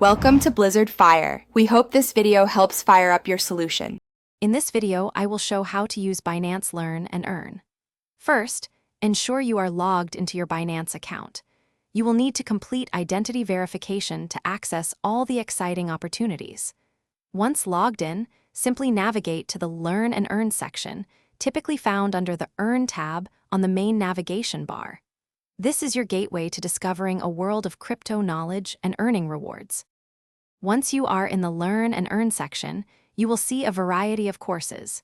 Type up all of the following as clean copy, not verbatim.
Welcome to Blizzard Fire. We hope this video helps fire up your solution. In this video, I will show how to use Binance Learn and Earn. First, ensure you are logged into your Binance account. You will need to complete identity verification to access all the exciting opportunities. Once logged in, simply navigate to the Learn and Earn section, typically found under the Earn tab on the main navigation bar. This is your gateway to discovering a world of crypto knowledge and earning rewards. Once you are in the Learn and Earn section, you will see a variety of courses.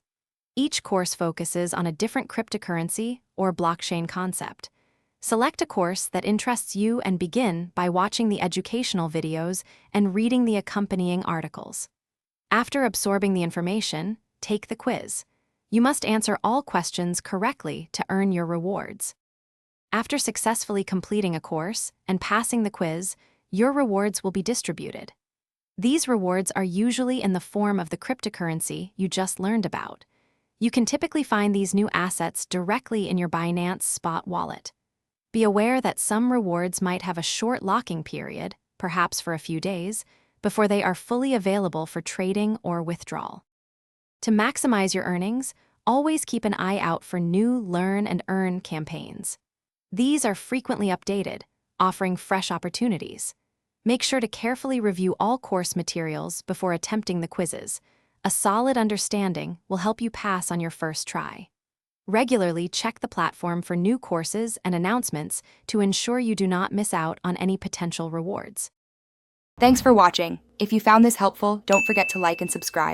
Each course focuses on a different cryptocurrency or blockchain concept. Select a course that interests you and begin by watching the educational videos and reading the accompanying articles. After absorbing the information, take the quiz. You must answer all questions correctly to earn your rewards. After successfully completing a course and passing the quiz, your rewards will be distributed. These rewards are usually in the form of the cryptocurrency you just learned about. You can typically find these new assets directly in your Binance Spot wallet. Be aware that some rewards might have a short locking period, perhaps for a few days, before they are fully available for trading or withdrawal. To maximize your earnings, always keep an eye out for new Learn and Earn campaigns. These are frequently updated, offering fresh opportunities. Make sure to carefully review all course materials before attempting the quizzes. A solid understanding will help you pass on your first try. Regularly check the platform for new courses and announcements to ensure you do not miss out on any potential rewards. Thanks for watching. If you found this helpful, don't forget to like and subscribe.